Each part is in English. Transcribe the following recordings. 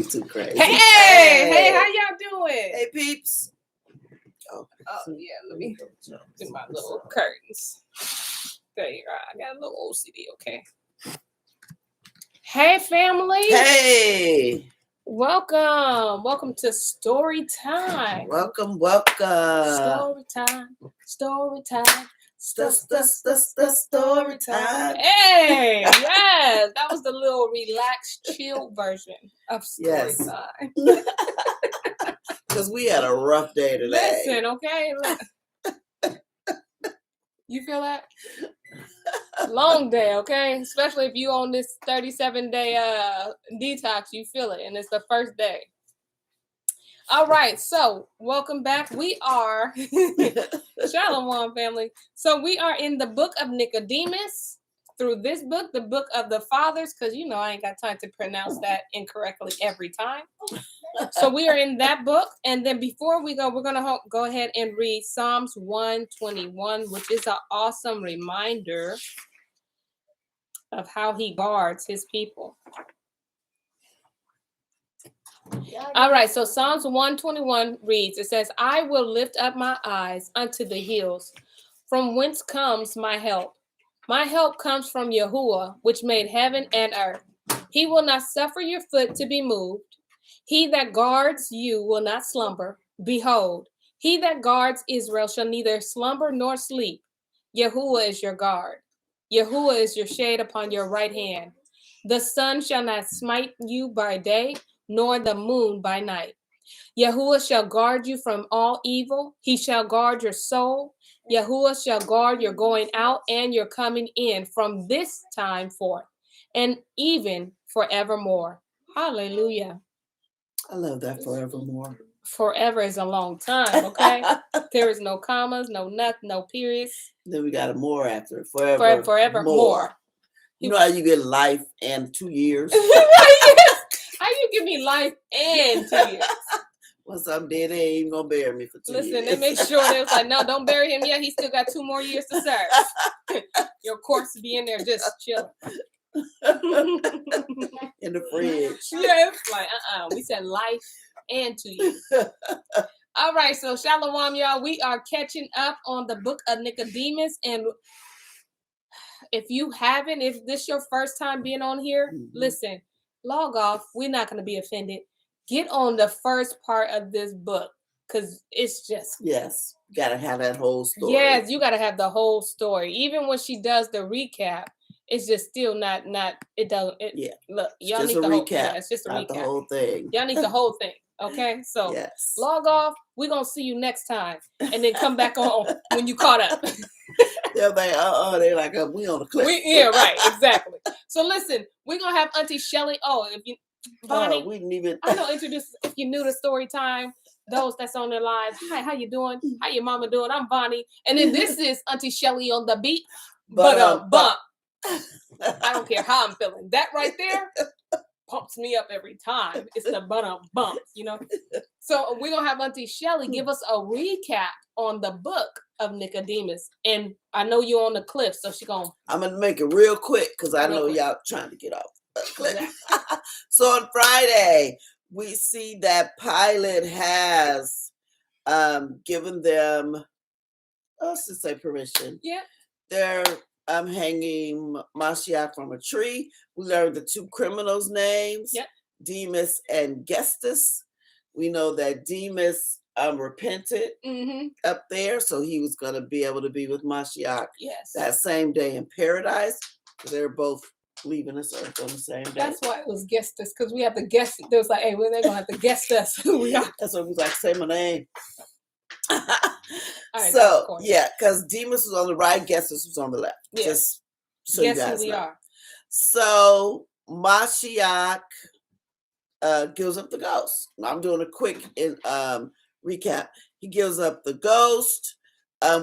We too crazy. Hey, how y'all doing? Hey, peeps. Oh yeah, let me do my little curtains. There you are. I got a little OCD, okay? Hey, family. Hey. Welcome to story time. Welcome. Story time. Story time. Story time. Hey, yes, that was the little relaxed, chill version of story time. Because we had a rough day today. Listen, okay? You feel that? Long day, okay? Especially if you on this 37-day detox, you feel it, and it's the first day. All right, so welcome back. We are Shalom, family. So we are in the book of Nicodemus. Through this book, the book of the fathers, because you know I ain't got time to pronounce that incorrectly every time. So we are in that book, and then before we go, we're gonna go ahead and read Psalms 121, which is an awesome reminder of how he guards his people. All right, so Psalms 121 reads, it says, I will lift up my eyes unto the hills, from whence comes my help. My help comes from Yahuwah, which made heaven and earth. He will not suffer your foot to be moved. He that guards you will not slumber. Behold, he that guards Israel shall neither slumber nor sleep. Yahuwah is your guard. Yahuwah is your shade upon your right hand. The sun shall not smite you by day, nor the moon by night. Yahuwah shall guard you from all evil. He shall guard your soul. Yahuwah shall guard your going out and your coming in from this time forth, and even forevermore. Hallelujah. I love that, forevermore. Forever is a long time, okay? There is no commas, no nothing, no periods. Then we got a more after it. Forevermore. You know how you get life and 2 years? How you give me life and 2 years? Once I'm dead, they ain't even gonna bury me for 2 years. Listen, they make sure they was like, no, don't bury him yet. He still got 2 more years to serve. Your corpse be in there just chilling. In the fridge. Yeah, it's like, we said life and 2 years. All right, so Shalom, y'all. We are catching up on the book of Nicodemus. And if you haven't, if this your first time being on here, listen, log off. We're not going to be offended. Get on the first part of this book, because it's just... Yes, you got to have that whole story. Yes, you got to have the whole story. Even when she does the recap, it's just still not it doesn't... Look, y'all need the whole... Yeah, it's just a recap. The whole thing. Y'all need the whole thing, okay? So log off. We're going to see you next time. And then come back on when you caught up. They're like, they're like, we on the clip. Yeah, right, exactly. So listen, we're going to have Auntie Shelly. Oh, if you... Bonnie, we didn't even... I know, introduce, if you're new to story time, those that's on their live. Hi, how you doing? How your mama doing? I'm Bonnie. And then this is Auntie Shelly on the beat. But bump. I don't care how I'm feeling. That right there pumps me up every time. It's the bump, you know? So we're going to have Auntie Shelly give us a recap on the book of Nicodemus. And I know you're on the cliff, so she's going to... I'm going to make it real quick because I know y'all trying to get off. So on Friday, we see that Pilate has given them, let's just say permission. Yeah. They're hanging Mashiach from a tree. We learned the 2 criminals' names, Demas and Gestas. We know that Demas repented up there, so he was going to be able to be with Mashiach that same day in paradise. They're both leaving us earth on the same day. That's why it was guest us, because we have to guess. They was like, hey, well, they're gonna have to guess us who we are. That's what we was like, say my name. Right, so because Demas was on the right, Gestas was on the left. Yeah. Just so guess you guys who we know. are. So Mashiach gives up the ghost. I'm doing a quick recap. He gives up the ghost.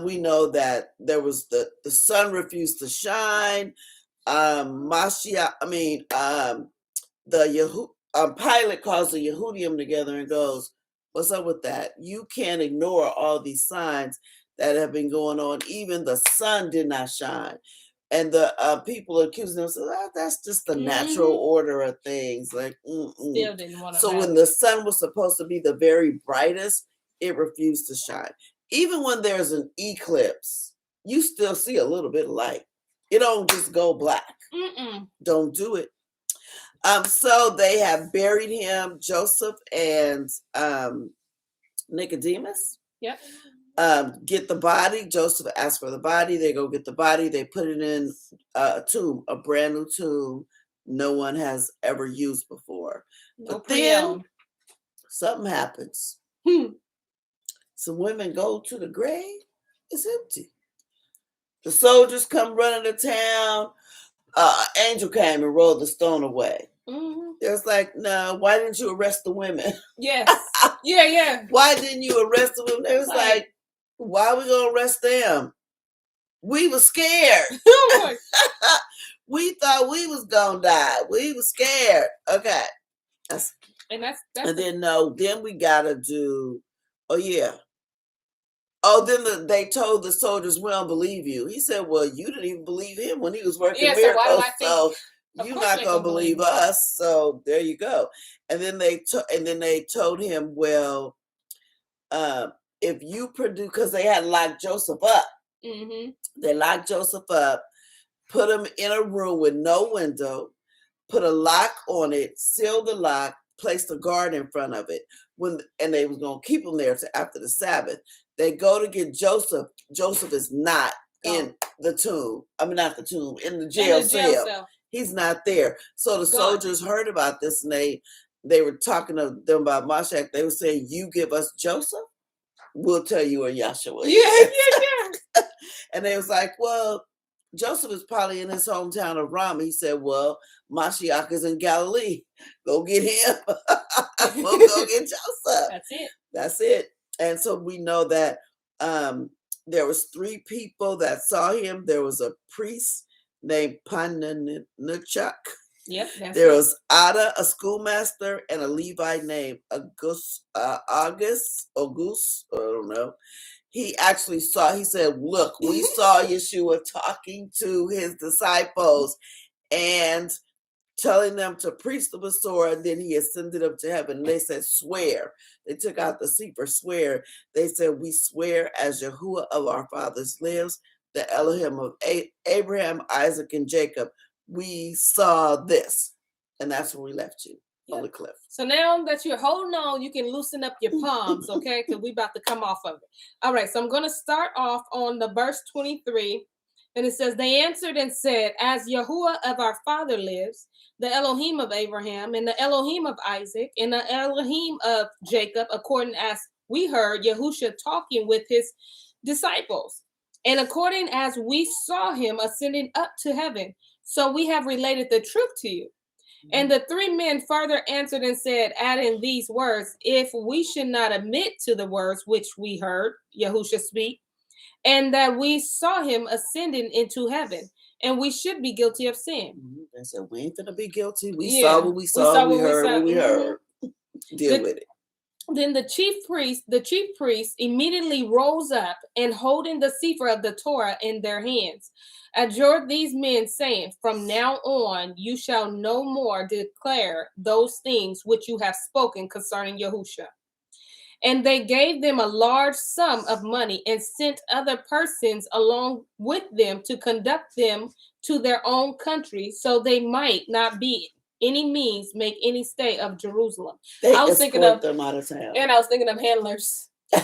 We know that there was the sun refused to shine. Pilate calls the Yehudim together and goes, what's up with that? You can't ignore all these signs that have been going on. Even the sun did not shine. And the people accusing them, so that's just the natural order of things. Like, Still didn't want to. So when the sun was supposed to be the very brightest, it refused to shine. Even when there's an eclipse, you still see a little bit of light. It don't just go black. Don't do it. So they have buried him, Joseph and Nicodemus. Yep. Get the body. Joseph asked for the body. They go get the body. They put it in a tomb, a brand new tomb no one has ever used before. But then something happens. Some women go to the grave. It's empty. The soldiers come running to town. Angel came and rolled the stone away. It was like, no, why didn't you arrest the women? Yes. Yeah. Why didn't you arrest the women? It was like, why are we going to arrest them? We were scared. We thought we was going to die. We were scared. Okay. And then we got to do, then they told the soldiers, we don't believe you. He said, well, you didn't even believe him when he was working miracles. So you're not going to believe us. So there you go. And then they told him, well, if you produce, because they had locked Joseph up. They locked Joseph up, put him in a room with no window, put a lock on it, sealed the lock, placed a guard in front of it. And they was going to keep him there to after the Sabbath. They go to get Joseph. Joseph is not in the tomb. I mean, not the tomb, in the jail cell. He's not there. So the soldiers heard about this, and they were talking to them about Mashiach. They were saying, you give us Joseph, we'll tell you where Yahshua is. Yeah. And they was like, well, Joseph is probably in his hometown of Ramah. He said, well, Mashiach is in Galilee. Go get him. We'll go get Joseph. That's it. And so we know that there was 3 people that saw him. There was a priest named Pananachak. Yep. There was Ada, a schoolmaster, and a Levite named August, I don't know. He actually he said, look, we saw Yeshua talking to his disciples and telling them to preach the Messiah, and then he ascended up to heaven. And they said, swear. They took out the sefer, swear. They said, we swear as Yahuwah of our fathers lives, the Elohim of Abraham, Isaac, and Jacob. We saw this. And that's where we left you. On the cliff. So now that you're holding on, you can loosen up your palms, okay? Because we're about to come off of it. All right, so I'm going to start off on the verse 23. And it says, they answered and said, as Yahuwah of our father lives, the Elohim of Abraham, and the Elohim of Isaac, and the Elohim of Jacob, according as we heard Yahusha talking with his disciples, and according as we saw him ascending up to heaven. So we have related the truth to you. And the 3 men further answered and said, adding these words, if we should not admit to the words which we heard Yahusha speak, and that we saw him ascending into heaven, and we should be guilty of sin. They said, we ain't gonna be guilty. We saw what we saw, we heard what we heard. Deal with it. Then the chief priest immediately rose up, and holding the sefer of the Torah in their hands, adjured these men, saying, from now on you shall no more declare those things which you have spoken concerning Yahusha. And they gave them a large sum of money, and sent other persons along with them to conduct them to their own country, so they might not be any means make any stay of Jerusalem. I was thinking of them out of town. And I was thinking of handlers. Yeah.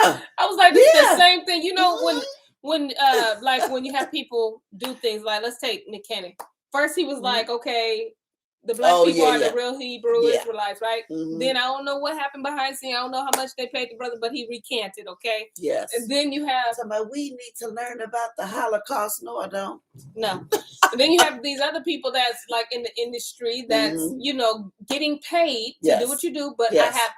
I was like, this is the same thing. You know, when when you have people do things like, let's take Nick Cannon. First he was like, okay, the black people are the real Hebrew Israelites, right? Then I don't know what happened behind the scene. I don't know how much they paid the brother, but he recanted, okay? Yes. And then you have we need to learn about the Holocaust. No, I don't. No. And then you have these other people that's like in the industry that's, you know, getting paid to do what you do, but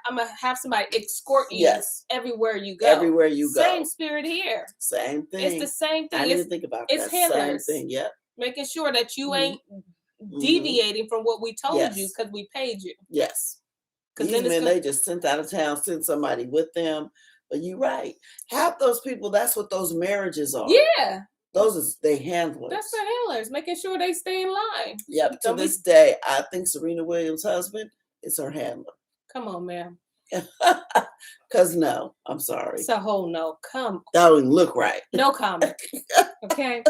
I'm gonna have somebody escort you everywhere you go. Everywhere you go. Same spirit here. Same thing. It's the same thing. I didn't think about that. It's handlers. Same thing, yep. Making sure that you ain't deviating from what we told you because we paid you. Yes. Because then they just sent out of town, sent somebody with them. But you're right. Half those people, that's what those marriages are. Yeah. Those are they handlers. That's the handlers, making sure they stay in line. Yep. To this day, I think Serena Williams' husband is her handler. Come on, ma'am. Because no, I'm sorry. It's a whole no. Come. That don't even look right. No comment. Okay.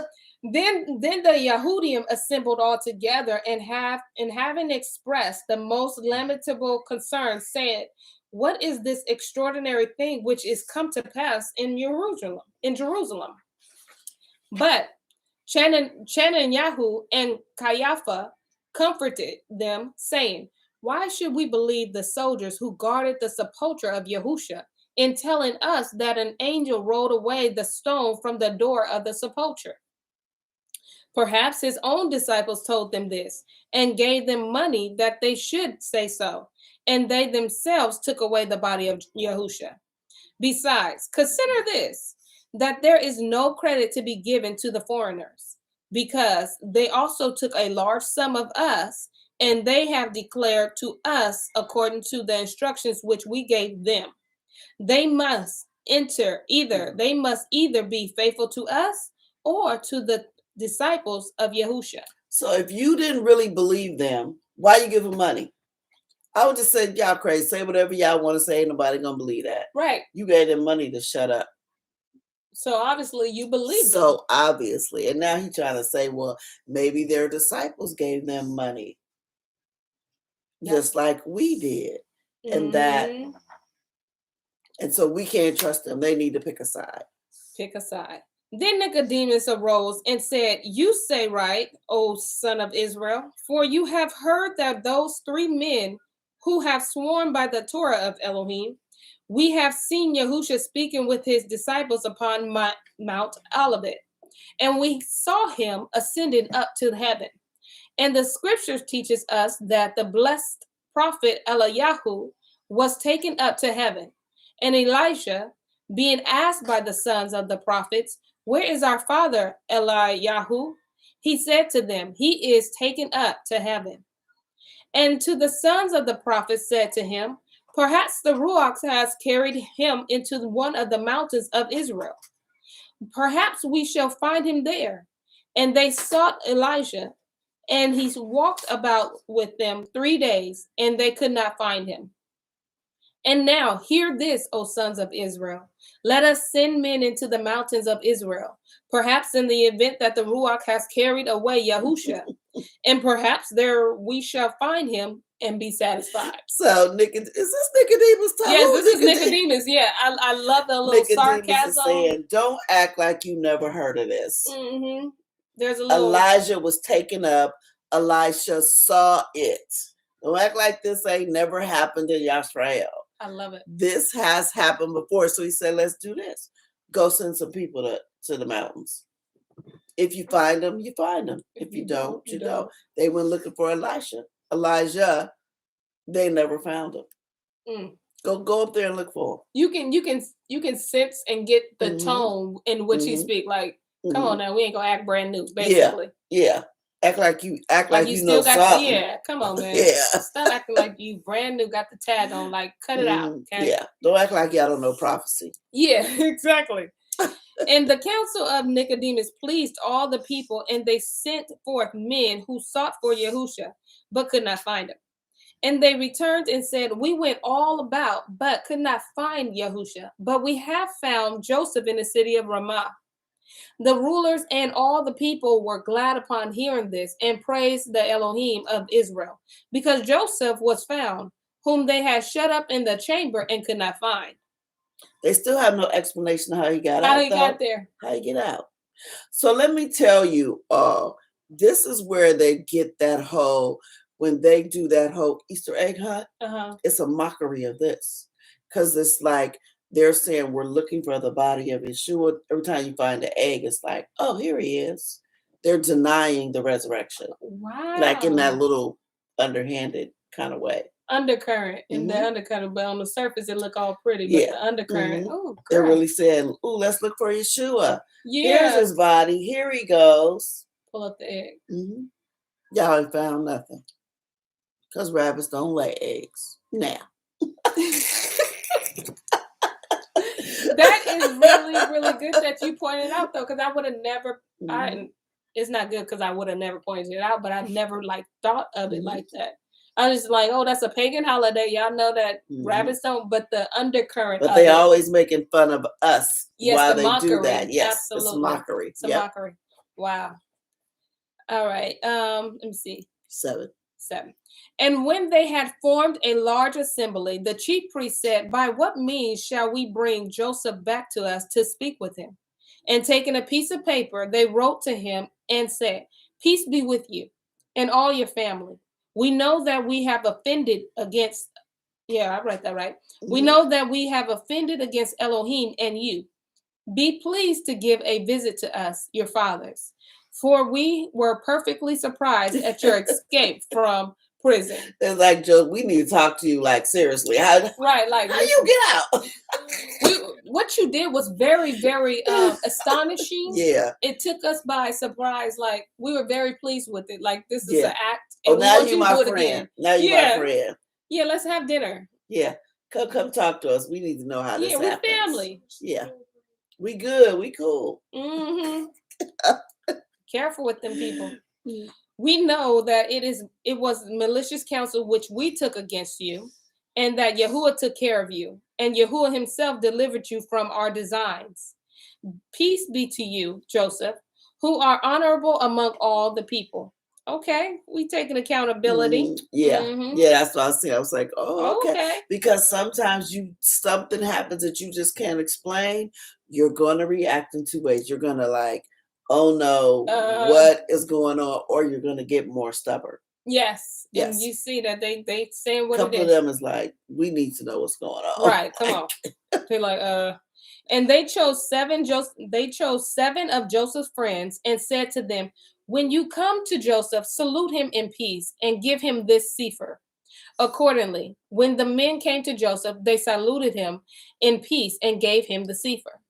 Then the Yahudim assembled all together and having expressed the most lamentable concern, said, "What is this extraordinary thing which is come to pass in Jerusalem?" But Chananyahu and Caiaphas comforted them, saying, "Why should we believe the soldiers who guarded the sepulchre of Yahusha in telling us that an angel rolled away the stone from the door of the sepulchre? Perhaps his own disciples told them this and gave them money that they should say so, and they themselves took away the body of Yahusha. Besides, consider this, that there is no credit to be given to the foreigners, because they also took a large sum of us, and they have declared to us according to the instructions which we gave them. They must either be faithful to us or to the disciples of Yahusha." So if you didn't really believe them, why you give them money? I would just say, y'all crazy. Say whatever y'all want to say. Ain't nobody gonna believe that. Right. You gave them money to shut up. So obviously you believe them. So obviously. And now he's trying to say, well, maybe their disciples gave them money. Yep. Just like we did. And that, and so we can't trust them. They need to pick a side. Pick a side. Then Nicodemus arose and said, "You say right, O son of Israel, for you have heard that those 3 men who have sworn by the Torah of Elohim, we have seen Yahusha speaking with his disciples upon Mount Olivet, and we saw him ascending up to heaven. And the scriptures teaches us that the blessed prophet Eliyahu was taken up to heaven, and Elijah, being asked by the sons of the prophets, 'Where is our father Eliyahu?' he said to them, 'He is taken up to heaven.' And to the sons of the prophets said to him, 'Perhaps the Ruach has carried him into one of the mountains of Israel. Perhaps we shall find him there.' And they sought Elijah, and he walked about with them 3 days, and they could not find him. And now hear this, O sons of Israel. Let us send men into the mountains of Israel, perhaps in the event that the Ruach has carried away Yahusha, and perhaps there we shall find him and be satisfied." So, is this Nicodemus talking? Yes, this is Nicodemus. Yeah, I love the little Nicodemus sarcasm. Is saying, don't act like you never heard of this. Mm-hmm. There's a little. Elijah was taken up. Elisha saw it. Don't act like this ain't never happened in Yisrael. I love it. This has happened before. So he said, let's do this. Go send some people to the mountains. If you find them, you find them. If you don't, you don't. They went looking for Elijah. They never found him. Go up there and look for him. You can sense and get the tone in which he speak. Like, come on now, we ain't gonna act brand new, basically. Yeah. Act like you know still something. Yeah, come on, man. Yeah. Stop acting like you brand new, got the tag on. Like, cut it out. Okay? Yeah. Don't act like y'all don't know prophecy. Yeah, exactly. And the council of Nicodemus pleased all the people, and they sent forth men who sought for Yahusha, but could not find him. And they returned and said, "We went all about, but could not find Yahusha. But we have found Joseph in the city of Ramah." The rulers and all the people were glad upon hearing this and praised the Elohim of Israel, because Joseph was found, whom they had shut up in the chamber and could not find. They still have no explanation of how he got out. How he got there. How he get out. So let me tell you, this is where they get that whole, when they do that whole Easter egg hunt, it's a mockery of this. Because it's like, they're saying we're looking for the body of Yeshua. Every time you find an egg, it's like, oh, here he is. They're denying the resurrection. Wow. Like in that little underhanded kind of way. Undercurrent. In the undercurrent, but on the surface it look all pretty. But the undercurrent, they're really saying, oh, let's look for Yeshua. Yeah. Here's his body. Here he goes. Pull up the egg. Y'all ain't found nothing. Because rabbits don't lay eggs. Now. That is really, really good that you pointed out, though, because I would have never. It's not good because I would have never pointed it out, but I never like thought of it like that. I was like, oh, that's a pagan holiday. Y'all know that rabbits don't, but the undercurrent. But they always making fun of us while the they mockery. do that. Yes, absolutely. It's mockery. It's a mockery. Wow. All right. Let me see. 7. And when they had formed a large assembly, the chief priest said, by what means shall we bring Joseph back to us to speak with him? And taking a piece of paper, they wrote to him and said, peace be with you and all your family. We know that we have offended against, I read that right. We know that we have offended against Elohim and you. Be pleased to give a visit to us, your fathers, for we were perfectly surprised at your escape from prison. It's like, Joe, we need to talk to you, like, seriously. How you get out? What you did was very, very astonishing. Yeah. It took us by surprise. Like, we were very pleased with it. Like, this is an act. Oh, now you're my friend. Now you're my friend. Yeah, let's have dinner. Yeah. Come talk to us. We need to know how this happens. Yeah, we're family. Yeah. We good. We cool. Careful with them people. We know that it was malicious counsel which we took against you, and that Yahuwah took care of you, and Yahuwah himself delivered you from our designs. Peace be to you, Joseph, who are honorable among all the people. Okay, we taking accountability. Yeah, that's what I was saying. I was like, oh, okay. Because sometimes something happens that you just can't explain. You're going to react in 2 ways. You're going to like, oh no, what is going on? Or you're going to get more stubborn. Yes. And you see that they saying what it is. A couple of them is like, we need to know what's going on. Right, come on. They're like, and they chose 7 of Joseph's friends and said to them, when you come to Joseph, salute him in peace and give him this sefer. Accordingly, when the men came to Joseph, they saluted him in peace and gave him the sefer.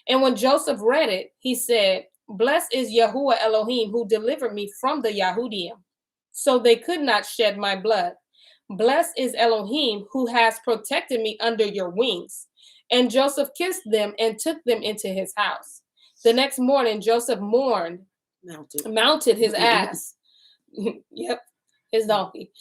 And when Joseph read it, he said, blessed is Yahuwah Elohim who delivered me from the Yahudim, so they could not shed my blood. Blessed is Elohim who has protected me under your wings. And Joseph kissed them and took them into his house. The next morning, Joseph mounted his ass. Yep, his donkey.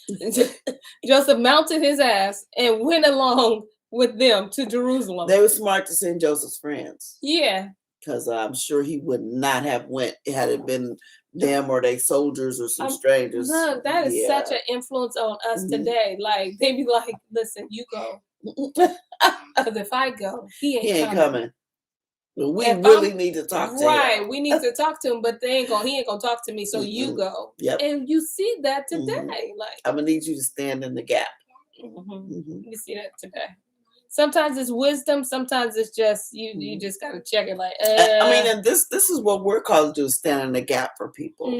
Joseph mounted his ass and went along with them to Jerusalem. They were smart to send Joseph's friends. Yeah. Because I'm sure he would not have went had it been them or they soldiers or some strangers. Look, that is such an influence on us today. Like, they be like, listen, you go. Because if I go, he ain't coming. Well, we really need to talk to him. Right, we need to talk to him, but he ain't gonna talk to me, so you go. Yep. And you see that today. Like, I'm gonna need you to stand in the gap. You see that today. Sometimes it's wisdom, sometimes it's just you just gotta check it like I mean, and this is what we're called to do, stand in the gap for people.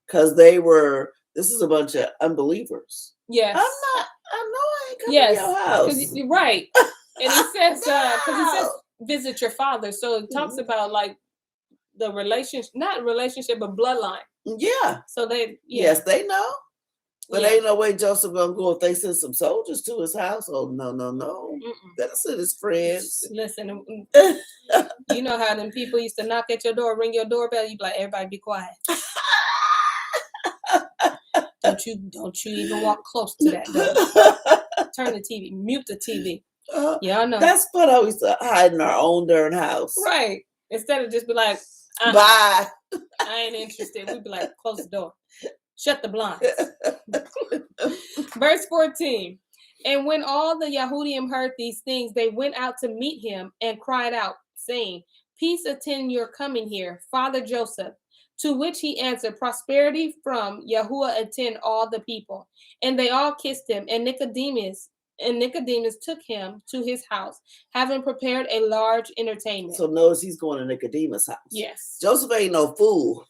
Because this is a bunch of unbelievers. Yes. I know I ain't coming to your house. Right. And he says, visit your father. So it talks about like the relationship, not relationship, but bloodline. Yeah. So yes, they know. But ain't no way Joseph gonna go if they send some soldiers to his house. Oh no. Better send his friends. Listen, you know how them people used to knock at your door, ring your doorbell. You be like, everybody be quiet. Don't you even walk close to that door. Turn the TV, mute the TV. Y'all know. That's what I used to hide in our own darn house. Right. Instead of just be like, bye. I ain't interested. We'd be like, close the door. Shut the blinds. Verse 14. And when all the Yahudim heard these things, they went out to meet him and cried out, saying, peace attend your coming here, Father Joseph. To which he answered, prosperity from Yahuwah attend all the people. And they all kissed him, and Nicodemus took him to his house, having prepared a large entertainment. So notice he's going to Nicodemus' house. Yes. Joseph ain't no fool.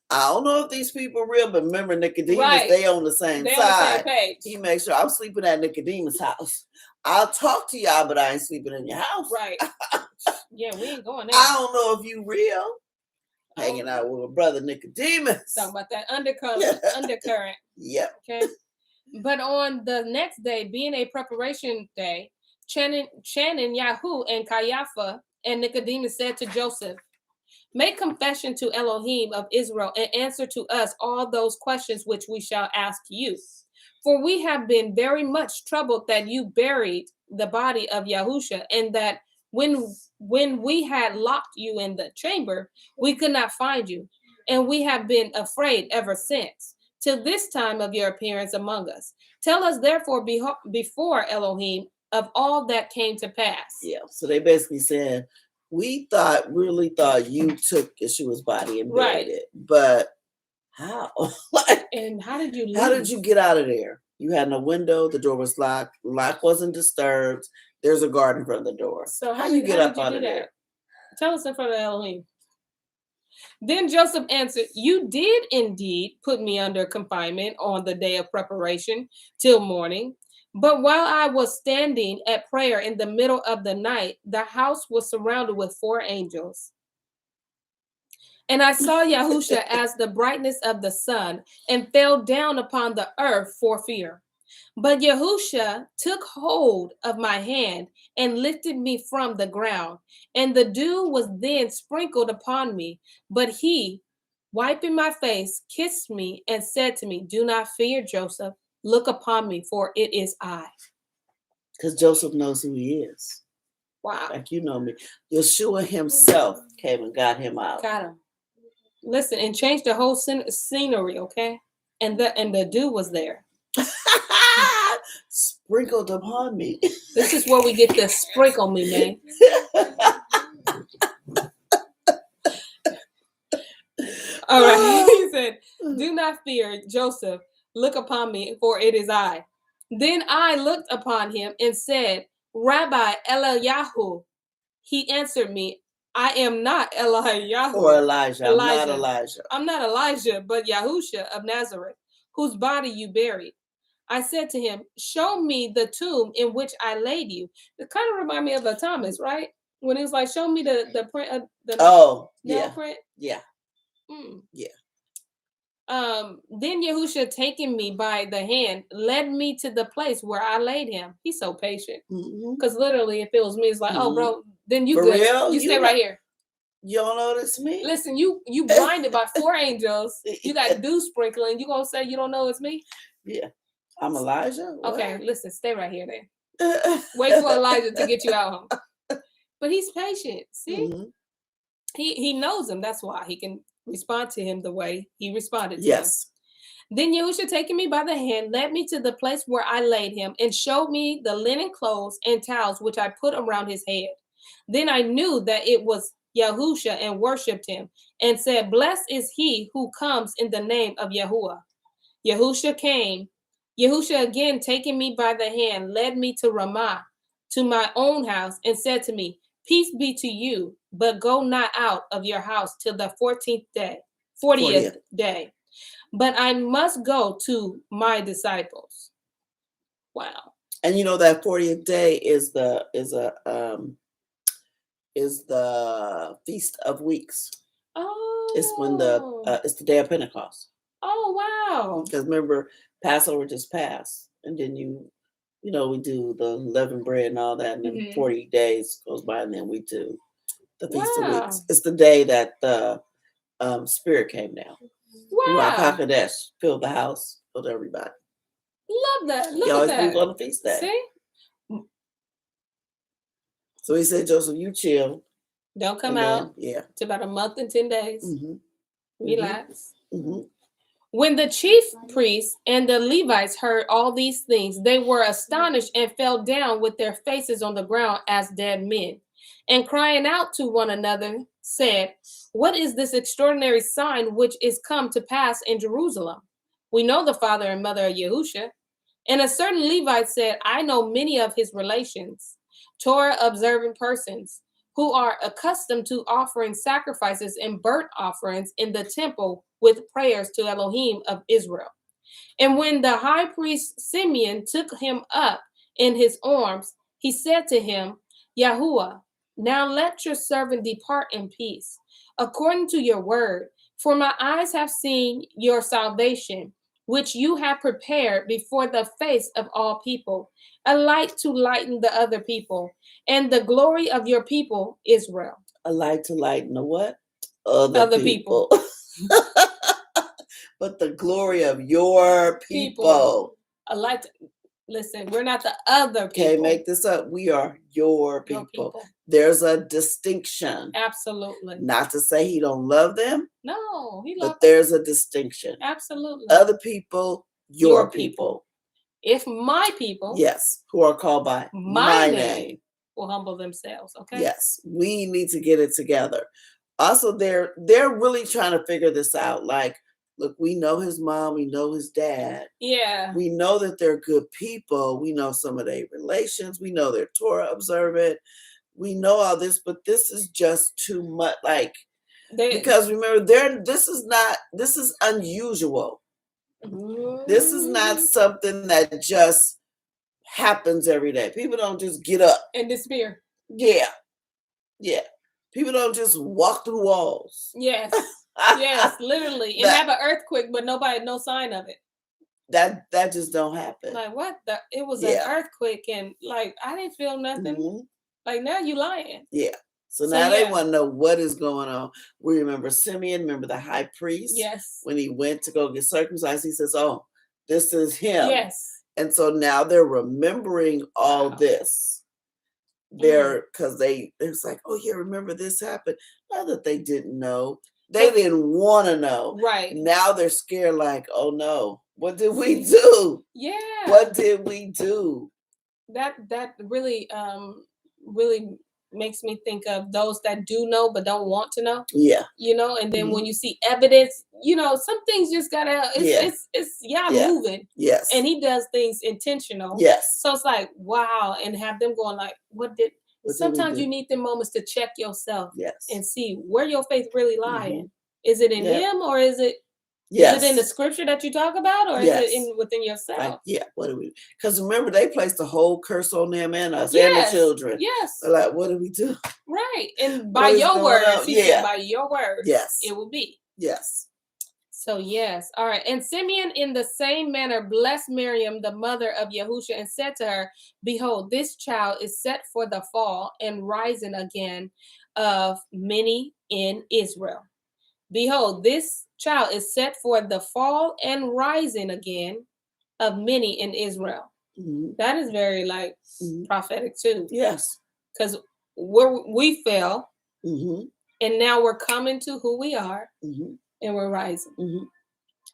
I don't know if these people are real, but remember Nicodemus, they on the same side. On the same page. He makes sure I'm sleeping at Nicodemus' house. I'll talk to y'all, but I ain't sleeping in your house. Right. Yeah, we ain't going there. I don't know if you real. Hanging out with a brother Nicodemus. Talking about that undercurrent. Yep. Okay. But on the next day, being a preparation day, Yahu and Caiaphas and Nicodemus said to Joseph, make confession to Elohim of Israel and answer to us all those questions which we shall ask you. For we have been very much troubled that you buried the body of Yahusha, and that when we had locked you in the chamber, we could not find you. And we have been afraid ever since, till this time of your appearance among us. Tell us therefore before Elohim of all that came to pass. Yeah, so they basically said, we really thought you took Yeshua's body and buried it, but how? And how did you leave? How did you get out of there? You had no window, the door was locked, lock wasn't disturbed, there's a guard in front of the door. So how you get up out of there? Tell us in front of Elohim. Then Joseph answered, you did indeed put me under confinement on the day of preparation till morning. But while I was standing at prayer in the middle of the night, the house was surrounded with 4 angels. And I saw Yahusha as the brightness of the sun and fell down upon the earth for fear. But Yahusha took hold of my hand and lifted me from the ground. And the dew was then sprinkled upon me. But he, wiping my face, kissed me and said to me, do not fear, Joseph. Look upon me, for it is I. Because Joseph knows who he is. Wow. Like you know me. Yeshua himself came and got him out. Got him. Listen, and changed the whole scenery, okay? And the dew was there. Sprinkled upon me. This is where we get the sprinkle me, man. All right. He said, do not fear, Joseph. Look upon me, for it is I. Then I looked upon him and said, Rabbi Eliyahu. He answered me, I am not Eliyahu. Or Elijah. I'm not Elijah. I'm not Elijah, but Yahusha of Nazareth, whose body you buried. I said to him, show me the tomb in which I laid you. It kind of reminded me of the Thomas, right? When he was like, show me the print of the nail print. Yeah. Yeah. Then Yahusha, taking me by the hand, led me to the place where I laid him. He's so patient. Because literally, if it was me, it's like, oh, bro, then you good. Real? You stay right here. You don't notice me? Listen, you blinded by 4 angels. You got dew sprinkling. You gonna say you don't know it's me? Yeah. I'm Elijah? What? Okay, listen, stay right here then. Wait for Elijah to get you out. But he's patient. See? He knows him. That's why he can respond to him the way he responded to him. Then Yahusha, taking me by the hand, led me to the place where I laid him and showed me the linen clothes and towels which I put around his head. Then I knew that it was Yahusha and worshipped him and said, blessed is he who comes in the name of Yahuwah. Yahusha again, taking me by the hand, led me to Ramah, to my own house, and said to me, peace be to you, but go not out of your house till the 40th day. But I must go to my disciples. Wow. And you know that 40th day is the Feast of Weeks. Oh. It's when it's the day of Pentecost. Oh, wow. Because remember, Passover just passed, and then we do the leavened bread and all that, and then 40 days goes by, and then we do the Feast of Weeks. It's the day that the Spirit came down. Wow. HaKodesh filled the house, filled everybody. Love that. Look he always at that. moved on the feast day. See? So he said, Joseph, you chill. Don't come out. Yeah. It's about a month and 10 days. Relax. When the chief priests and the Levites heard all these things, they were astonished and fell down with their faces on the ground as dead men. And crying out to one another, said, what is this extraordinary sign which is come to pass in Jerusalem? We know the father and mother of Yahusha. And a certain Levite said, I know many of his relations, Torah observant persons, who are accustomed to offering sacrifices and burnt offerings in the temple with prayers to Elohim of Israel. And when the high priest Simeon took him up in his arms, he said to him, Yahuwah, now let your servant depart in peace, according to your word, for my eyes have seen your salvation, which you have prepared before the face of all people, a light to lighten the other people, and the glory of your people, Israel. A light to lighten the what? Other people. But the glory of your people. A light to, listen, we're not the other people. Okay, make this up. We are your people. There's a distinction. Absolutely. Not to say he don't love them. No, he loves them. But there's a distinction. Absolutely. Other people, your people. If my people, yes, who are called by my name, will humble themselves. Okay. Yes, we need to get it together. Also, they're really trying to figure this out. Like, look, we know his mom, we know his dad. Yeah. We know that they're good people. We know some of their relations. We know they're Torah observant. We know all this, but this is just too much. Like, because remember, this is unusual. Mm-hmm. This is not something that just happens every day. People don't just get up and disappear. Yeah. People don't just walk through walls. Yes. Yes, literally. And have an earthquake, but no sign of it. That just don't happen. Like what? It was an earthquake, and like I didn't feel nothing. Mm-hmm. Like now you lying. Yeah. So now they want to know what is going on. We remember Simeon, remember the high priest? Yes. When he went to go get circumcised, he says, "Oh, this is him." Yes. And so now they're remembering all this. Because it's like, oh yeah, remember this happened. Not that they didn't know. They didn't want to know. Right. Now they're scared like, oh no, what did we do? Yeah. What did we do? That really really makes me think of those that do know but don't want to know. Yeah. And then when you see evidence, some things just gotta it's moving. Yes. And he does things intentional. Yes. So it's like, wow, and have them going like, sometimes you need the moments to check yourself. Yes. And see where your faith really lying. Mm-hmm. Is it in him or is it Yes. Is it in the scripture that you talk about, or is it within yourself? Like, what do we? Because remember, they placed the whole curse on them and us and the children. Yes. They're like, what do we do? Right. And by your words, he said, by your words, yes, it will be. Yes. So yes. All right. And Simeon in the same manner blessed Miriam, the mother of Yahusha, and said to her, behold, this child is set for the fall and rising again of many in Israel. Behold, this child is set for the fall and rising again of many in Israel. Mm-hmm. That is very prophetic too. Yes. Because we fell, and now we're coming to who we are, and we're rising. Mm-hmm.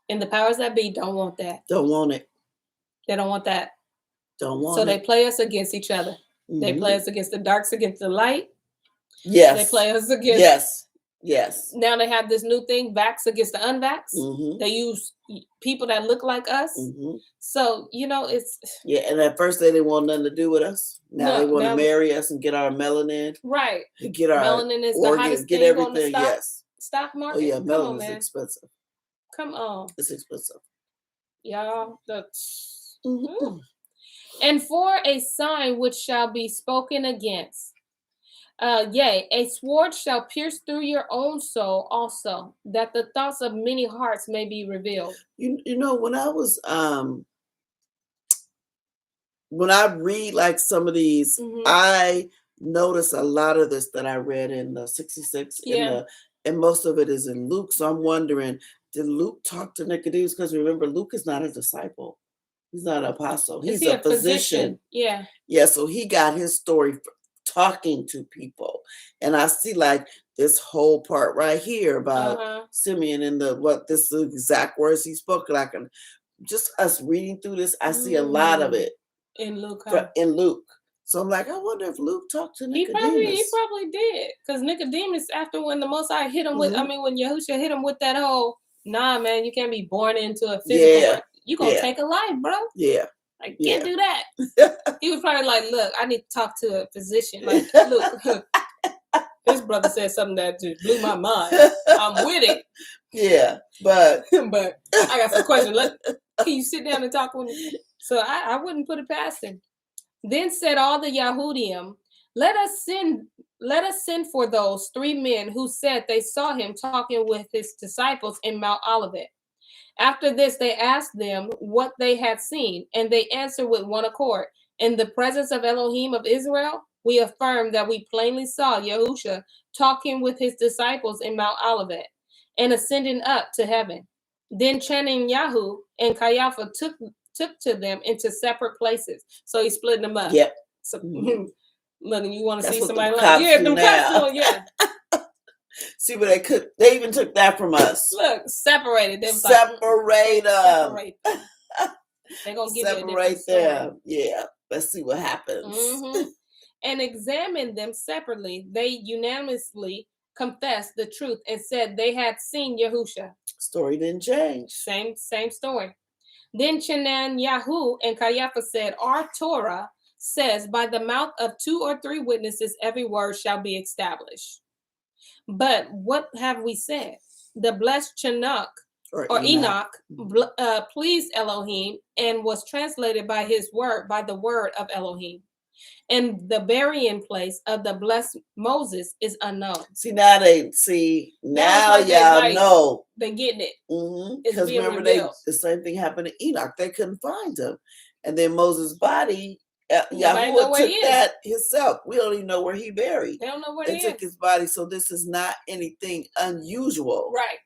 And the powers that be don't want that. Don't want it. They don't want that. Don't want it. So they play us against each other. Mm-hmm. They play us against the darks, against the light. Yes. They play us against... Yes. Now they have this new thing, vax against the unvax. Mm-hmm. They use people that look like us. Mm-hmm. So, it's... Yeah, and at first they didn't want nothing to do with us. Now they want to marry us and get our melanin. Right. Get our melanin is organs, the hottest get thing everything, on the stock market. Oh, yeah, melanin is expensive. Come on. It's expensive. Y'all, And for a sign which shall be spoken against. Yea, a sword shall pierce through your own soul also, that the thoughts of many hearts may be revealed. When I was when I read some of these, I notice a lot of this that I read in the 66 and most of it is in Luke. So I'm wondering, did Luke talk to Nicodemus? Because remember, Luke is not a disciple. He's not an apostle. He's a physician. Yeah. Yeah, so he got his story talking to people. And I see this whole part right here about Simeon and this is the exact words he spoke. Just us reading through this, I see a lot of it in Luke. In Luke. So I'm like, I wonder if Luke talked to Nicodemus. He probably did. Because Nicodemus, after when the Most High hit him with, when Yahushua hit him with that whole, nah, man, you can't be born into a physical birth. You're going to take a life, bro. Yeah. Can't do that. He was probably like, look, I need to talk to a physician. Like, look, his brother said something that just blew my mind. I'm with it. Yeah, but I got some questions. Can you sit down and talk with me? So I wouldn't put it past him. Then said all the Yahudim, let us send for those 3 men who said they saw him talking with his disciples in Mount Olivet. After this, they asked them what they had seen, and they answered with one accord, in the presence of Elohim of Israel, we affirm that we plainly saw Yahusha talking with his disciples in Mount Olivet and ascending up to heaven. Then Chananyahu and Caiaphas took to them into separate places. So he split them up. Yep. So, look, you want to see what somebody them like, cops yeah, do them cops now. doing, yeah. See what they could. They even took that from us. Look, separated them. Separate them. Separate them. They're gonna give Separate you a different story. them. Yeah. Let's see what happens. And examined them separately. They unanimously confessed the truth and said they had seen Yahusha. Story didn't change. Same story. Then Chananyahu and Caiaphas said, our Torah says, by the mouth of 2 or 3 witnesses, every word shall be established. But what have we said? The blessed Chanuk or Enoch pleased Elohim and was translated by the word of Elohim. And the burying place of the blessed Moses is unknown. Now y'all know. They're getting it. Because remember, the same thing happened to Enoch. They couldn't find him. And then Moses' body, Yahuwah took that himself. We don't even know where he buried. They don't know where they took his body. So this is not anything unusual. Right.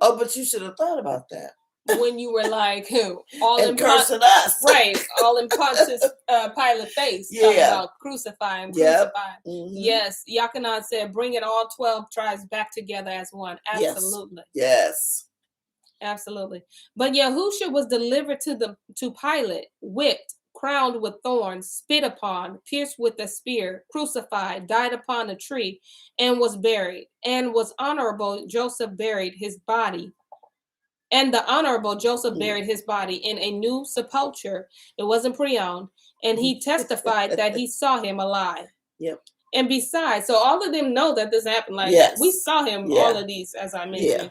Oh, but you should have thought about that. When you were like, all and in cursing us. Right. All in Pontius Pilate's face. Talking about crucifying. Yes. Yachanan said, bring it all 12 tribes back together as one. Absolutely. Yes. Absolutely. But Yahusha was delivered to Pilate, whipped, crowned with thorns, spit upon, pierced with a spear, crucified, died upon a tree, and was buried. And was honorable Joseph buried his body. And the honorable Joseph buried his body in a new sepulcher. It wasn't pre-owned. And he testified that he saw him alive. Yep. And besides, so all of them know that this happened. Like we saw him, all of these, as I mentioned. Yeah.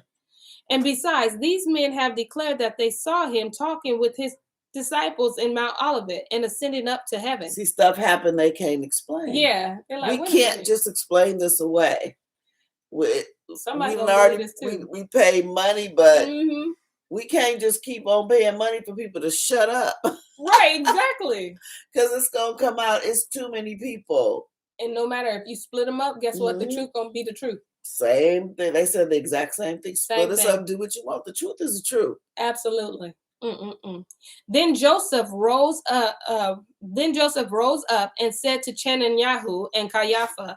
And besides, these men have declared that they saw him talking with his disciples in Mount Olivet and ascending up to heaven. See, stuff happened they can't explain. Yeah. Like, we can't just explain this away. Somebody we pay money, but we can't just keep on paying money for people to shut up. Right, exactly. Because it's going to come out, it's too many people. And no matter if you split them up, guess what? The truth going to be the truth. Same thing. They said the exact same thing. Split us up, do what you want. The truth is the truth. Absolutely. Then Joseph rose up. And said to Chananyahu and Caiaphas,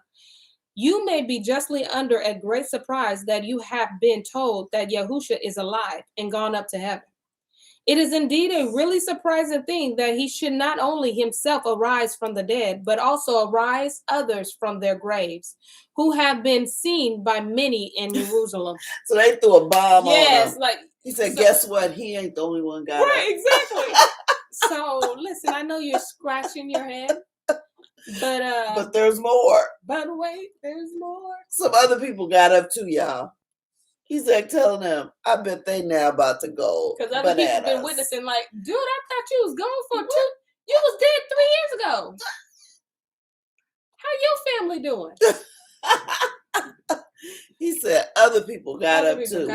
you may be justly under a great surprise that you have been told that Yahusha is alive and gone up to heaven. It is indeed a really surprising thing that he should not only himself arise from the dead, but also arise others from their graves, who have been seen by many in Jerusalem. So they threw a bomb on him. Yes, like he said, guess what? He ain't the only one got it. Right, exactly. So listen, I know you're scratching your head. But there's more. But wait, there's more. Some other people got up too, y'all. He's like telling them, I bet they now about to go. Because other people been witnessing, like, dude, I thought you was gone for 2. You was dead 3 years ago. How your family doing? He said other people got up too.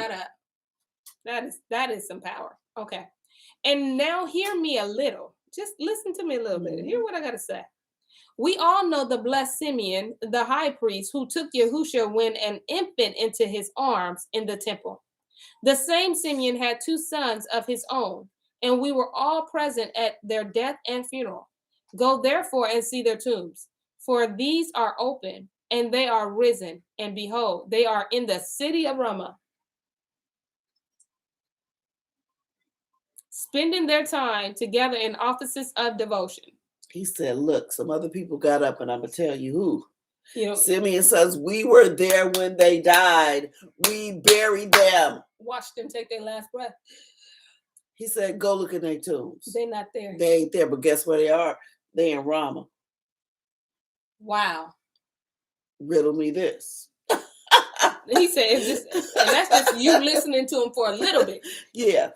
That is some power. Okay. And now hear me a little. Just listen to me a little bit. Hear what I gotta say. We all know the blessed Simeon, the high priest, who took Yahusha when an infant into his arms in the temple. The same Simeon had 2 sons of his own, and we were all present at their death and funeral. Go therefore and see their tombs, for these are open, and they are risen, and behold, they are in the city of Ramah, spending their time together in offices of devotion. He said, look, some other people got up, and I'm going to tell you who. Simeon says, we were there when they died. We buried them. Watched them take their last breath. He said, go look in their tombs. They're not there. They ain't there, but guess where they are? They in Ramah. Wow. Riddle me this. He said, and that's just you listening to him for a little bit. Yeah.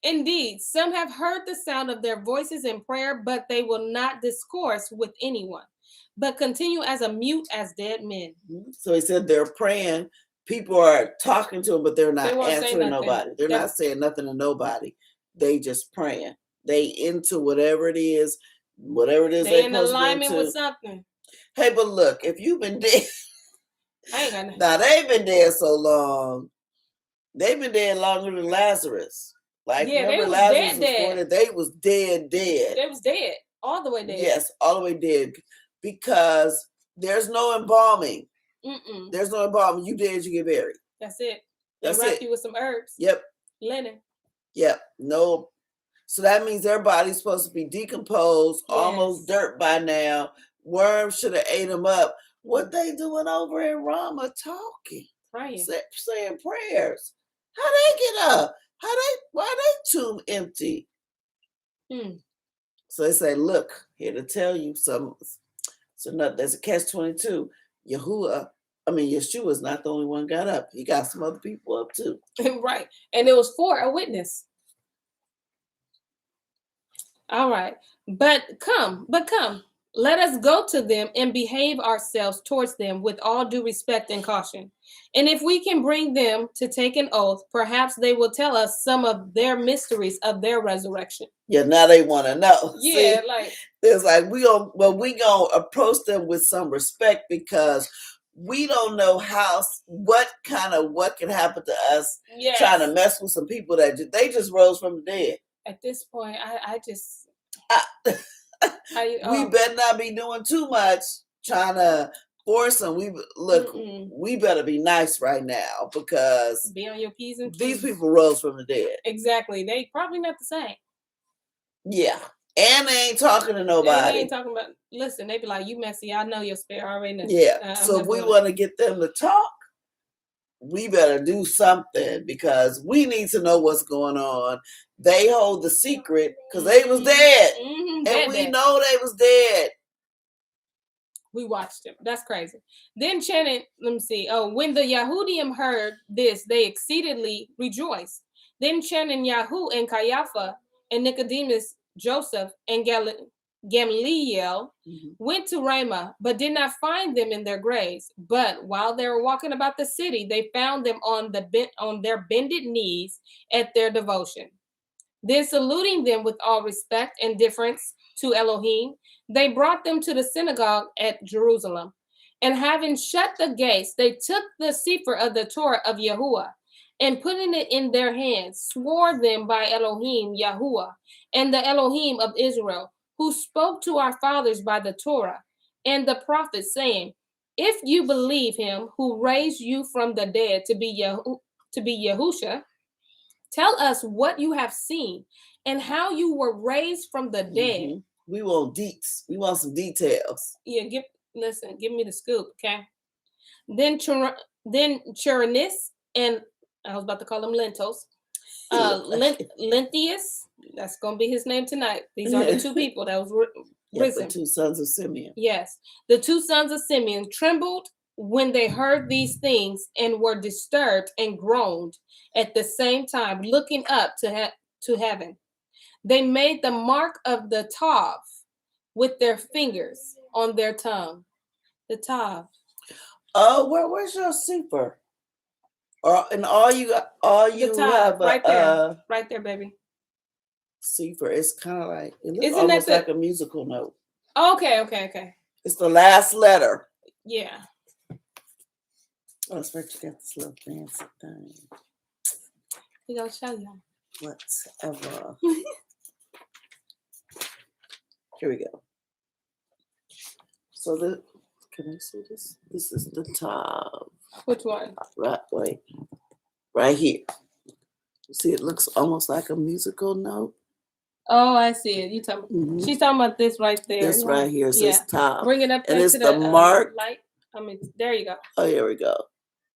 Indeed, some have heard the sound of their voices in prayer, but they will not discourse with anyone, but continue as mute as dead men. So he said they're praying, people are talking to them, but they're not won't say answering nothing. nobody. They're not saying nothing to nobody. They just praying. They into whatever it is they in alignment with something. Hey, but look, if you've been dead, I ain't got nothing. now they've been dead so long. They've been dead longer than Lazarus. Like, yeah, remember they was Lazarus dead. was they was dead. They was dead. All the way dead. Yes, all the way dead. Because there's no embalming. Mm-mm. There's no embalming. You dead, you get buried. That's it. They wrap you with some herbs. Yep. Linen. Yep. No. So that means their body's supposed to be decomposed, almost dirt by now. Worms should have ate them up. What they doing over in Rama talking? Praying. Saying prayers. How they get up? Why they tomb empty? So they say, look, here to tell you something. So there's a catch-22. Yeshua's not the only one got up. He got some other people up too. Right. And it was for a witness. All right. But come. Let us go to them and behave ourselves towards them with all due respect and caution. And if we can bring them to take an oath, perhaps they will tell us some of their mysteries of their resurrection. Yeah, now they want to know. Yeah, it's like we gonna approach them with some respect because we don't know what can happen to us. Yes. Trying to mess with some people that they just rose from the dead. At this point, we better not be doing too much trying to force them. We better be nice right now because be on your P's and Q's. These people rose from the dead. Exactly. They probably not the same. Yeah. And they ain't talking to nobody. They ain't talking about, listen, they be like, you messy, I know your spirit already know. Yeah. So if we want to get them to talk, we better do something because we need to know what's going on. They hold the secret because they was dead. And we know they was dead. We watched them. That's crazy. Then Shannon, let me see. Oh, when the Yahudim heard this, they exceedingly rejoiced. Then Shannon, Yahu, and Caiaphas, and Nicodemus, Joseph, and Gamaliel went to Ramah, but did not find them in their graves. But while they were walking about the city, they found them on their bended knees at their devotion. Then saluting them with all respect and deference to Elohim, they brought them to the synagogue at Jerusalem. And having shut the gates, they took the sefer of the Torah of Yahuwah, and putting it in their hands, swore them by Elohim, Yahuwah, and the Elohim of Israel, who spoke to our fathers by the Torah and the prophets, saying, if you believe him who raised you from the dead to be Yahusha, tell us what you have seen and how you were raised from the dead. We want deets. We want some details. Yeah, give me the scoop, okay? Then Cherinis, and I was about to call them Lentils. Lenthius, that's going to be his name tonight. These are the two people that was risen. The two sons of Simeon. Yes. The two sons of Simeon trembled when they heard these things and were disturbed and groaned at the same time, looking up to heaven. They made the mark of the Tav with their fingers on their tongue. The Tav. Oh, where's your sefer? And all you have right there, baby. Sefer. It's kind of like it looks almost like a musical note. Okay. It's the last letter. Yeah. Oh, it's right. You got this little fancy thing. We gonna show you. Whatever. Here we go. So can I see this? This is the top. Which one? Right here. You see, it looks almost like a musical note. Oh, I see it. You talking? She's talking about this right there. This right here says top. Bring it up and there it's to the mark. Light. There you go. Oh, here we go.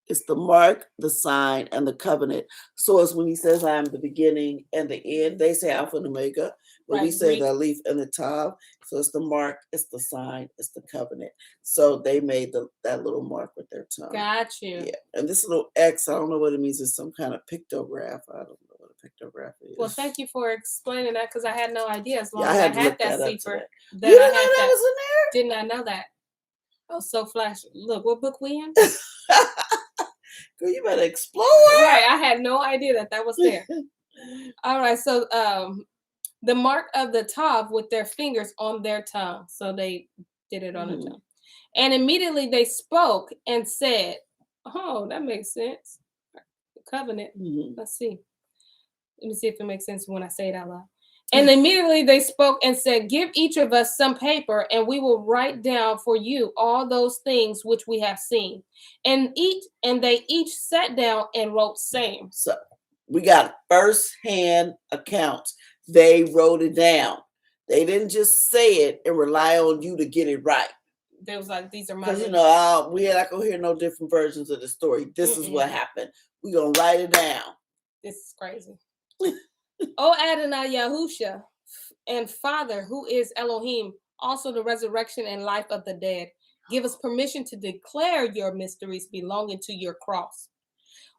It's the mark, the sign, and the covenant. So it's when he says, I am the beginning and the end. They say Alpha and Omega. But we say the Aleph and the Tav. So it's the mark, it's the sign, it's the covenant. So they made that little mark with their tongue. Got you. Yeah. And this little X, I don't know what it means. It's some kind of pictograph. I don't know what a pictograph is. Well, thank you for explaining that because I had no idea. As long as I had that sefer. You didn't know that was in there? Did not know that. I was so flashy. Look, what book we in? Girl, you better explore. Right, I had no idea that was there. All right, so the mark of the tav with their fingers on their tongue. So they did it on their tongue. And immediately they spoke and said, oh, that makes sense. Covenant. Let's see. Let me see if it makes sense when I say it out loud. And immediately they spoke and said, give each of us some paper and we will write down for you all those things which we have seen. And they each sat down and wrote same. So we got first-hand accounts. They wrote it down. They didn't just say it and rely on you to get it right. They was like, these are my. Because we're not gonna hear no different versions of the story. This is what happened. We're gonna write it down. This is crazy. O Adonai Yahusha and Father, who is Elohim, also the resurrection and life of the dead, give us permission to declare your mysteries belonging to your cross,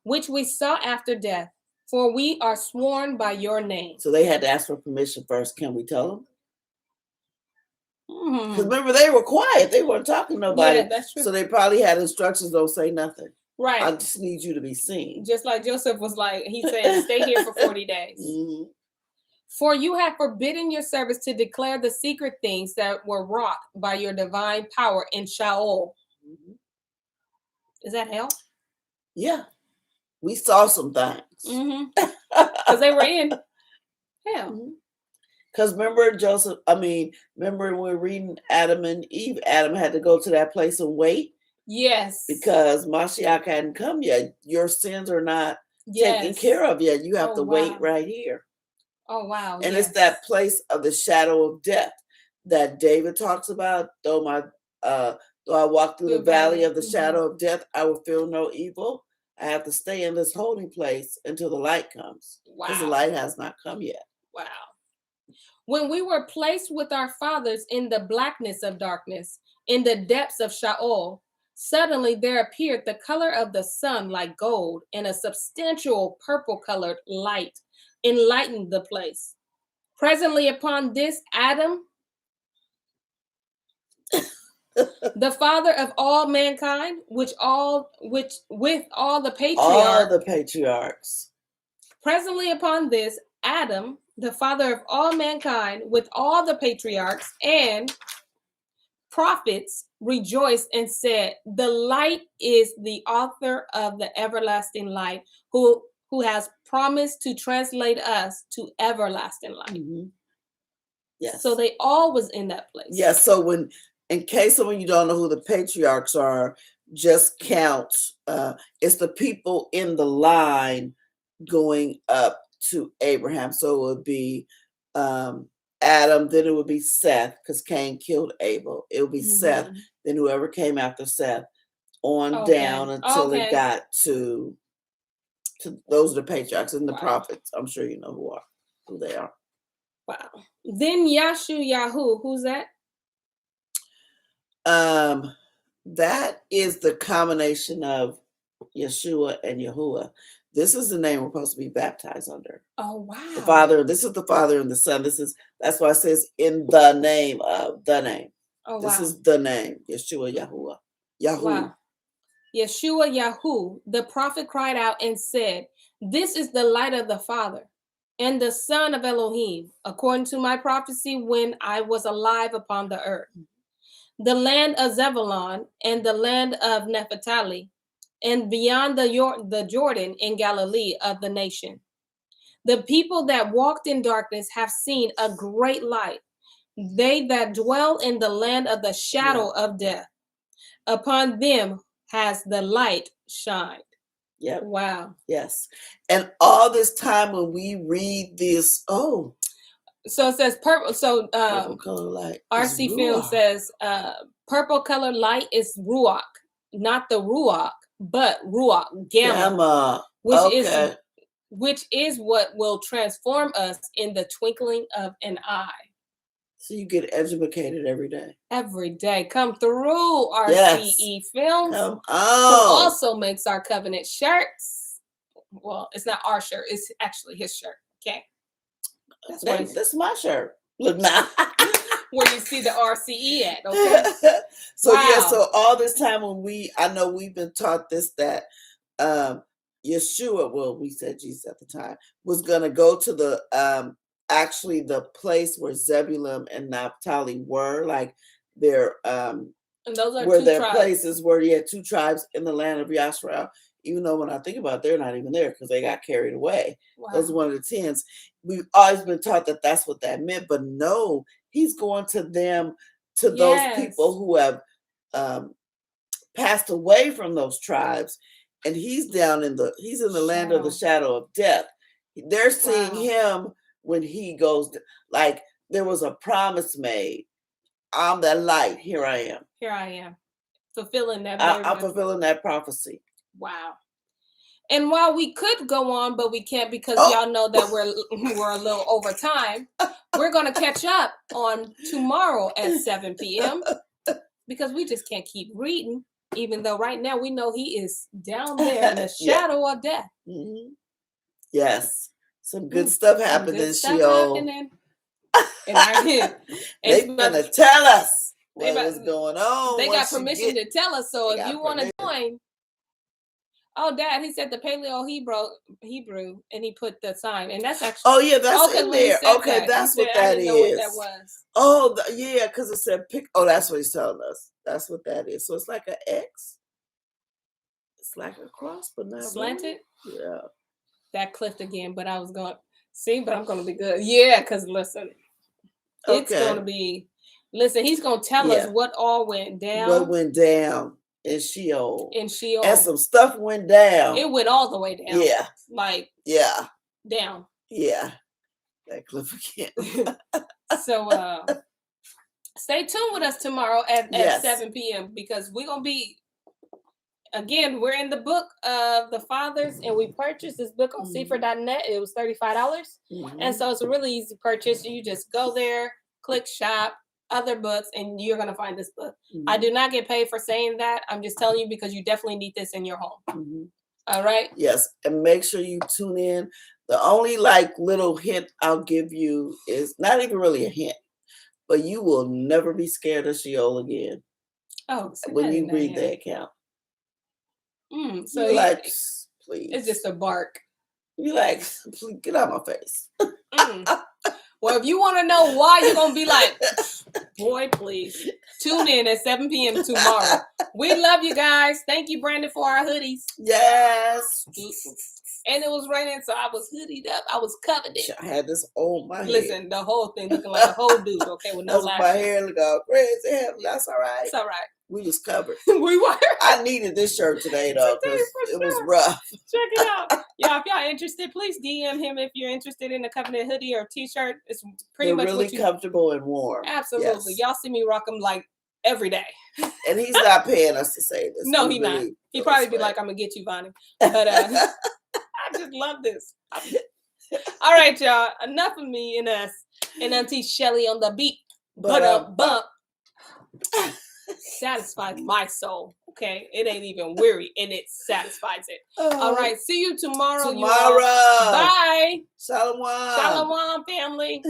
which we saw after death, for we are sworn by your name. So they had to ask for permission first. Can we tell them? Because remember, they were quiet. They weren't talking to nobody. Yeah, that's true. So they probably had instructions, don't say nothing. Right. I just need you to be seen. Just like Joseph was like, he said, stay here for 40 days. For you have forbidden your servants to declare the secret things that were wrought by your divine power in Sheol. Is that hell? Yeah. We saw some things. Because they were in hell. Because remember remember when we were reading Adam and Eve, Adam had to go to that place and wait. Yes. Because Mashiach hadn't come yet. Your sins are not taken care of yet. You have to wait right here. Oh, wow. And it's that place of the shadow of death that David talks about. Though I walk through the valley of the shadow of death, I will feel no evil. I have to stay in this holding place until the light comes. Because the light has not come yet. Wow. When we were placed with our fathers in the blackness of darkness, in the depths of Sheol, suddenly there appeared the color of the sun like gold, and a substantial purple-colored light enlightened the place. Presently upon this, Adam, the father of all mankind, with all the patriarchs. Presently upon this, Adam, the father of all mankind, with all the patriarchs and prophets, rejoiced and said, the light is the author of the everlasting light, who has promised to translate us to everlasting light. Yes. So they all was in that place. Yes. So in case someone you don't know who the patriarchs are, just count. It's the people in the line going up to Abraham. So it would be Adam, then it would be Seth, because Cain killed Abel. It would be Seth, then whoever came after Seth, on down until it got to those are the patriarchs and the prophets. I'm sure you know who they are. Wow. Then Yashu, who's that? That is the combination of Yeshua and Yahuwah. This is the name we're supposed to be baptized under. Oh, wow. The Father, this is the Father and the Son. That's why it says in the name of the name. Oh, wow. This is the name, Yeshua Yahuwah. Yahu. Wow. Yeshua Yahu, the prophet cried out and said, this is the light of the Father and the Son of Elohim, according to my prophecy when I was alive upon the earth. The land of Zebulun and the land of Naphtali, and beyond the Jordan in Galilee of the nation. The people that walked in darkness have seen a great light. They that dwell in the land of the shadow of death, upon them has the light shined. Yep. Wow. Yes. And all this time when we read this, so it says purple. So purple color light. RC Film says purple color light is Ruach, not the Ruach, but Ruach Gamma, which is what will transform us in the twinkling of an eye. So you get educated every day. Every day. Come through RCE Films. Come on. Who also makes our covenant shirts. Well, it's not our shirt. It's actually his shirt. Okay. That's my shirt. Look now. Where you see the RCE at. Okay. So all this time when I know we've been taught this, that Yeshua, well, we said Jesus at the time, was going to go to the actually the place where Zebulun and Naphtali were, like their and those are where two their tribes. places were, yeah, 2 tribes in the land of Yashrael. Even though when I think about it, they're not even there because they got carried away. Wow. Those are one of the 10s. We've always been taught that that's what that meant, but no, he's going to them, to those people who have passed away from those tribes, and he's in the land of the shadow of death. They're seeing him when he goes, like there was a promise made. I'm that light. Here I am. Here I am. Fulfilling that. I'm fulfilling that prophecy. Wow. And while we could go on, but we can't because y'all know that we're a little over time. We're going to catch up on tomorrow at 7 p.m. because we just can't keep reading, even though right now we know he is down there in the shadow of death. Mm-hmm. Yes. Some good stuff happened in Sheol. And I did. They're going to tell us what was going on. They got permission to tell us. So if you want to join. Oh, Dad, he said the Paleo Hebrew, and he put the sign, and that's actually. Oh yeah, that's in there. Okay, that's what that is. I didn't know what that was. Oh yeah, because it said pick. Oh, that's what he's telling us. That's what that is. So it's like an X. It's like a cross, but not slanted. Really. Yeah. That clipped again, but I was going to see, but I'm going to be good. Yeah, because listen, it's going to be. Listen, he's going to tell us what all went down. What went down. In Sheol. And some stuff went down. It went all the way down. Yeah. Like. Yeah. Down. Yeah. That clip again. So stay tuned with us tomorrow at 7 p.m. because we're going to be, again, we're in the book of the fathers, and we purchased this book on Sefer.net. It was $35. Mm-hmm. And so it's a really easy purchase. You just go there, click shop, other books, and you're going to find this book. Mm-hmm. I do not get paid for saying that. I'm just telling you because you definitely need this in your home. Mm-hmm. All right? Yes. And make sure you tune in. The only little hint I'll give you is not even really a hint, but you will never be scared of Sheol again. Oh, when you read that account. So you're like, please. It's just a bark. You're like, please get out of my face. Well, if you want to know why, you're going to be like, boy, please. Tune in at 7 p.m. tomorrow. We love you guys. Thank you, Brandon, for our hoodies. Yes. And it was raining, so I was hoodied up. I was covered it. I had this on my head. Listen, the whole thing looking like a whole dude, okay, with no lashes. My hair look all crazy. That's all right. It's all right. We was covered. We were. I needed this shirt today, though, because it was rough. Check it out. Y'all, if y'all interested, please DM him if you're interested in a Covenant hoodie or t-shirt. It's pretty much really comfortable and warm. Absolutely. Yes. Y'all see me rock them like every day. And he's not paying us to say this. No, he's not. He'd probably be like, I'm going to get you, Vonnie. But I just love this. All right, y'all. Enough of me and us and Auntie Shelly on the beat. But bump. Satisfies my soul. Okay, it ain't even weary, and it satisfies it. All right, see you tomorrow. Tomorrow. Bye. Shalom. Shalom, family.